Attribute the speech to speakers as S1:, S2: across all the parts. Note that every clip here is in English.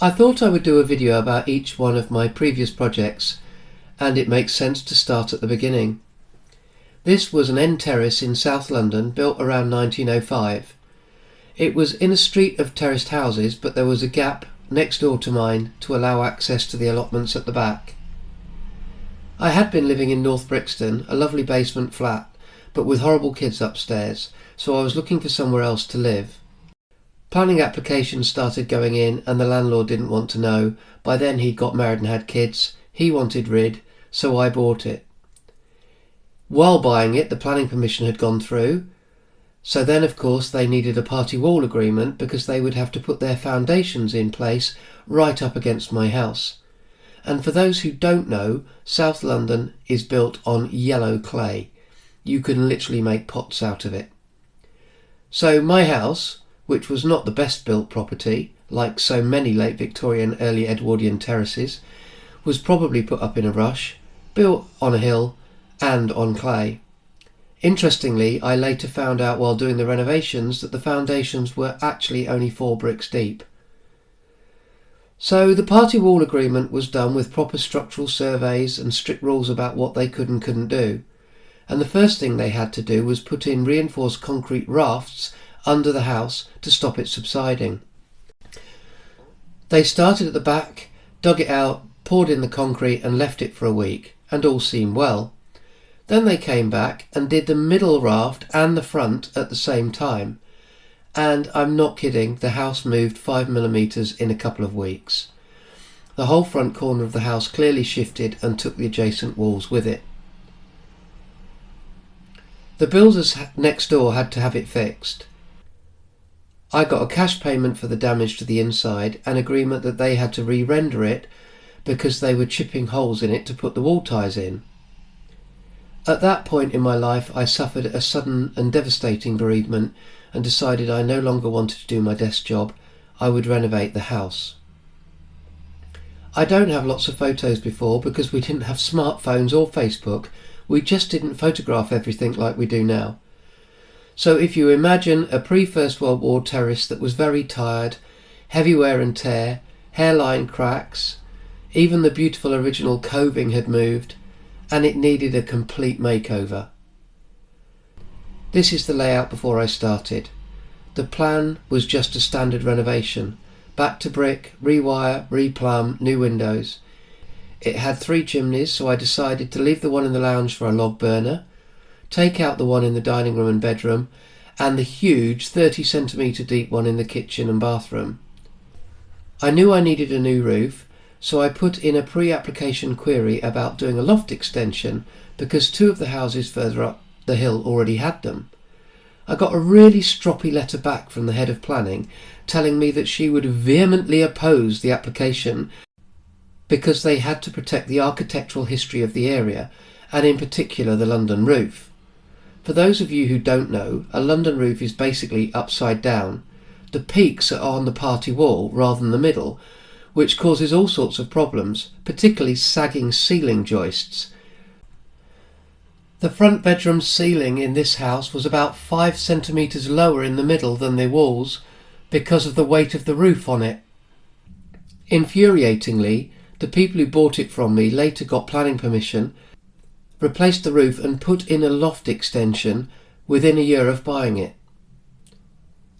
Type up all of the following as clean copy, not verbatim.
S1: I thought I would do a video about each one of my previous projects, and it makes sense to start at the beginning. This was an end terrace in South London, built around 1905. It was in a street of terraced houses, but there was a gap next door to mine to allow access to the allotments at the back. I had been living in North Brixton, a lovely basement flat, but with horrible kids upstairs, so I was looking for somewhere else to live. Planning applications started going in and the landlord didn't want to know. By then he'd got married and had kids. He wanted rid, so I bought it. While buying it, the planning permission had gone through, so then of course they needed a party wall agreement because they would have to put their foundations in place right up against my house. And for those who don't know, South London is built on yellow clay. You can literally make pots out of it. So my house, which was not the best built property, like so many late Victorian, early Edwardian terraces, was probably put up in a rush, built on a hill and on clay. Interestingly, I later found out while doing the renovations that the foundations were actually only 4 bricks deep. So the party wall agreement was done with proper structural surveys and strict rules about what they could and couldn't do. And the first thing they had to do was put in reinforced concrete rafts under the house to stop it subsiding. They started at the back, dug it out, poured in the concrete and left it for a week, and all seemed well. Then they came back and did the middle raft and the front at the same time. And I'm not kidding, the house moved 5 millimeters in a couple of weeks. The whole front corner of the house clearly shifted and took the adjacent walls with it. The builders next door had to have it fixed. I got a cash payment for the damage to the inside and agreement that they had to re-render it because they were chipping holes in it to put the wall ties in. At that point in my life I suffered a sudden and devastating bereavement and decided I no longer wanted to do my desk job. I would renovate the house. I don't have lots of photos before because we didn't have smartphones or Facebook. We just didn't photograph everything like we do now. So if you imagine a pre-First World War terrace that was very tired, heavy wear and tear, hairline cracks, even the beautiful original coving had moved, and it needed a complete makeover. This is the layout before I started. The plan was just a standard renovation. Back to brick, rewire, replumb, new windows. It had 3 chimneys, so I decided to leave the one in the lounge for a log burner, take out the one in the dining room and bedroom, and the huge 30cm deep one in the kitchen and bathroom. I knew I needed a new roof, so I put in a pre-application query about doing a loft extension because 2 of the houses further up the hill already had them. I got a really stroppy letter back from the head of planning telling me that she would vehemently oppose the application because they had to protect the architectural history of the area and in particular the London roof. For those of you who don't know, a London roof is basically upside down. The peaks are on the party wall rather than the middle, which causes all sorts of problems, particularly sagging ceiling joists. The front bedroom ceiling in this house was about 5 centimetres lower in the middle than the walls because of the weight of the roof on it. Infuriatingly, the people who bought it from me later got planning permission, replaced the roof and put in a loft extension within a year of buying it.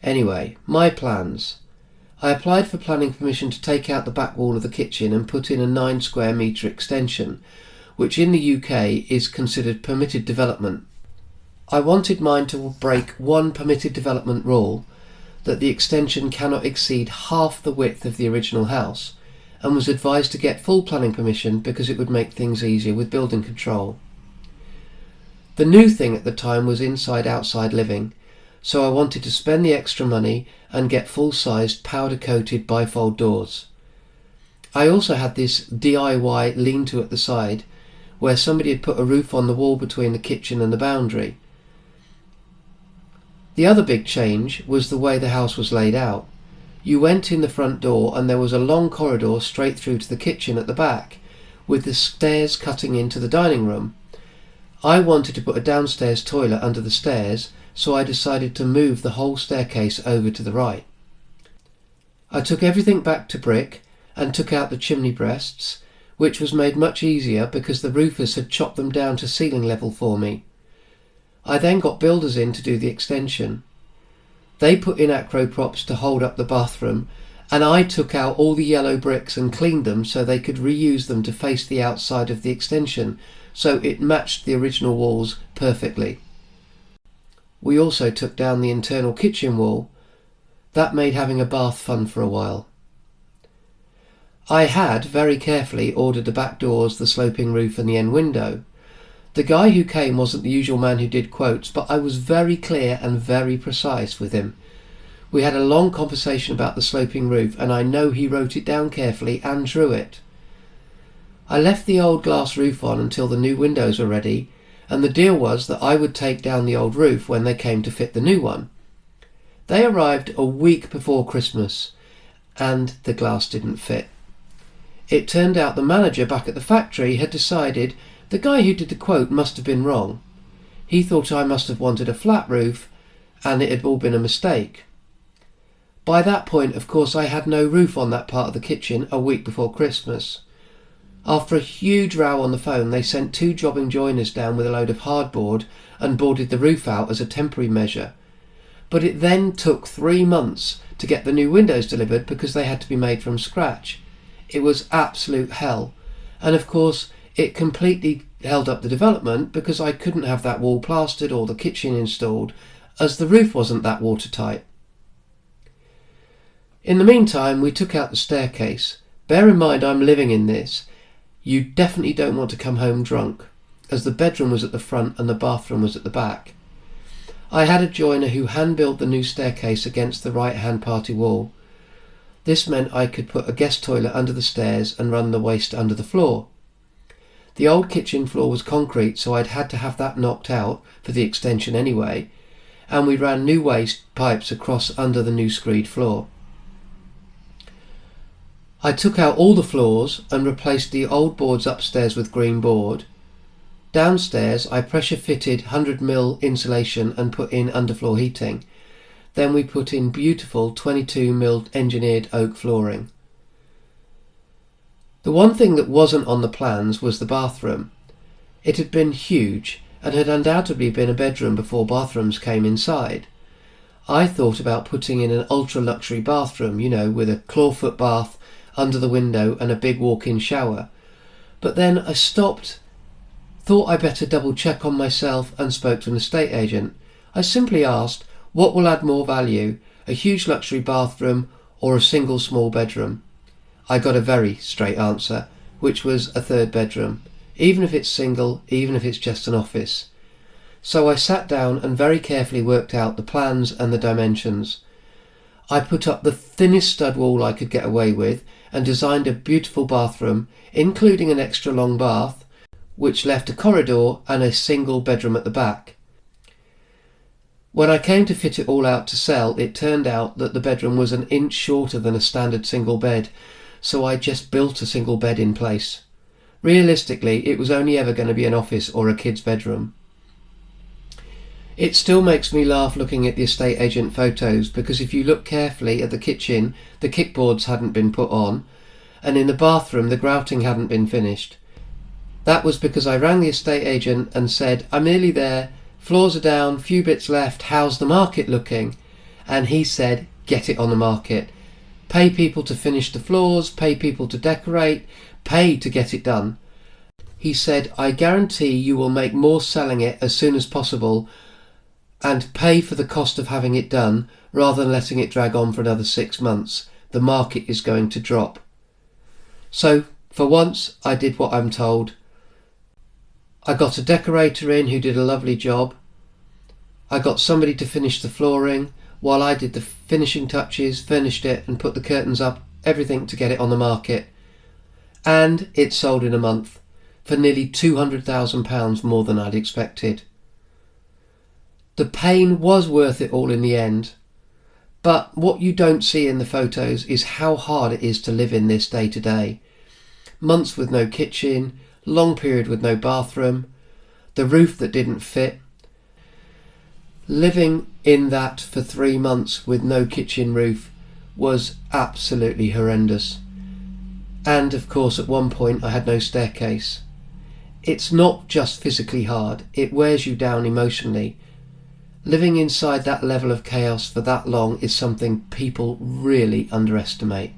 S1: Anyway, my plans. I applied for planning permission to take out the back wall of the kitchen and put in a 9 square metre extension, which in the UK is considered permitted development. I wanted mine to break one permitted development rule, that the extension cannot exceed half the width of the original house, and was advised to get full planning permission because it would make things easier with building control. The new thing at the time was inside-outside living, so I wanted to spend the extra money and get full-sized powder-coated bifold doors. I also had this DIY lean-to at the side, where somebody had put a roof on the wall between the kitchen and the boundary. The other big change was the way the house was laid out. You went in the front door and there was a long corridor straight through to the kitchen at the back, with the stairs cutting into the dining room. I wanted to put a downstairs toilet under the stairs, so I decided to move the whole staircase over to the right. I took everything back to brick, and took out the chimney breasts, which was made much easier because the roofers had chopped them down to ceiling level for me. I then got builders in to do the extension. They put in acro props to hold up the bathroom, and I took out all the yellow bricks and cleaned them so they could reuse them to face the outside of the extension, so it matched the original walls perfectly. We also took down the internal kitchen wall. That made having a bath fun for a while. I had very carefully ordered the back doors, the sloping roof and the end window. The guy who came wasn't the usual man who did quotes, but I was very clear and very precise with him. We had a long conversation about the sloping roof, and I know he wrote it down carefully and drew it. I left the old glass roof on until the new windows were ready, and the deal was that I would take down the old roof when they came to fit the new one. They arrived a week before Christmas, and the glass didn't fit. It turned out the manager back at the factory had decided the guy who did the quote must have been wrong. He thought I must have wanted a flat roof, and it had all been a mistake. By that point, of course, I had no roof on that part of the kitchen a week before Christmas. After a huge row on the phone, they sent 2 jobbing joiners down with a load of hardboard and boarded the roof out as a temporary measure. But it then took 3 months to get the new windows delivered because they had to be made from scratch. It was absolute hell. And of course, it completely held up the development because I couldn't have that wall plastered or the kitchen installed, as the roof wasn't that watertight. In the meantime, we took out the staircase. Bear in mind I'm living in this. You definitely don't want to come home drunk, as the bedroom was at the front and the bathroom was at the back. I had a joiner who hand-built the new staircase against the right-hand party wall. This meant I could put a guest toilet under the stairs and run the waste under the floor. The old kitchen floor was concrete, so I'd had to have that knocked out for the extension anyway, and we ran new waste pipes across under the new screed floor. I took out all the floors and replaced the old boards upstairs with green board. Downstairs I pressure fitted 100mm insulation and put in underfloor heating. Then we put in beautiful 22mm engineered oak flooring. The one thing that wasn't on the plans was the bathroom. It had been huge and had undoubtedly been a bedroom before bathrooms came inside. I thought about putting in an ultra-luxury bathroom, with a clawfoot bath under the window and a big walk-in shower. But then I stopped, thought I better double-check on myself and spoke to an estate agent. I simply asked, what will add more value, a huge luxury bathroom or a single small bedroom? I got a very straight answer, which was a 3rd bedroom, even if it's single, even if it's just an office. So I sat down and very carefully worked out the plans and the dimensions. I put up the thinnest stud wall I could get away with and designed a beautiful bathroom, including an extra long bath, which left a corridor and a single bedroom at the back. When I came to fit it all out to sell, it turned out that the bedroom was an inch shorter than a standard single bed, so I just built a single bed in place. Realistically, it was only ever going to be an office or a kid's bedroom. It still makes me laugh looking at the estate agent photos, because if you look carefully at the kitchen, the kickboards hadn't been put on, and in the bathroom the grouting hadn't been finished. That was because I rang the estate agent and said, I'm nearly there, floors are down, few bits left, how's the market looking? And he said, get it on the market. Pay people to finish the floors, pay people to decorate, pay to get it done. He said, I guarantee you will make more selling it as soon as possible and pay for the cost of having it done rather than letting it drag on for another 6 months. The market is going to drop. So, for once, I did what I'm told. I got a decorator in who did a lovely job. I got somebody to finish the flooring while I did the finishing touches, finished it and put the curtains up, everything to get it on the market. And it sold in a month for nearly £200,000 more than I'd expected. The pain was worth it all in the end. But what you don't see in the photos is how hard it is to live in this day to day. Months with no kitchen, long period with no bathroom, the roof that didn't fit. Living in that for 3 months with no kitchen roof was absolutely horrendous. And of course at one point I had no staircase. It's not just physically hard, it wears you down emotionally. Living inside that level of chaos for that long is something people really underestimate.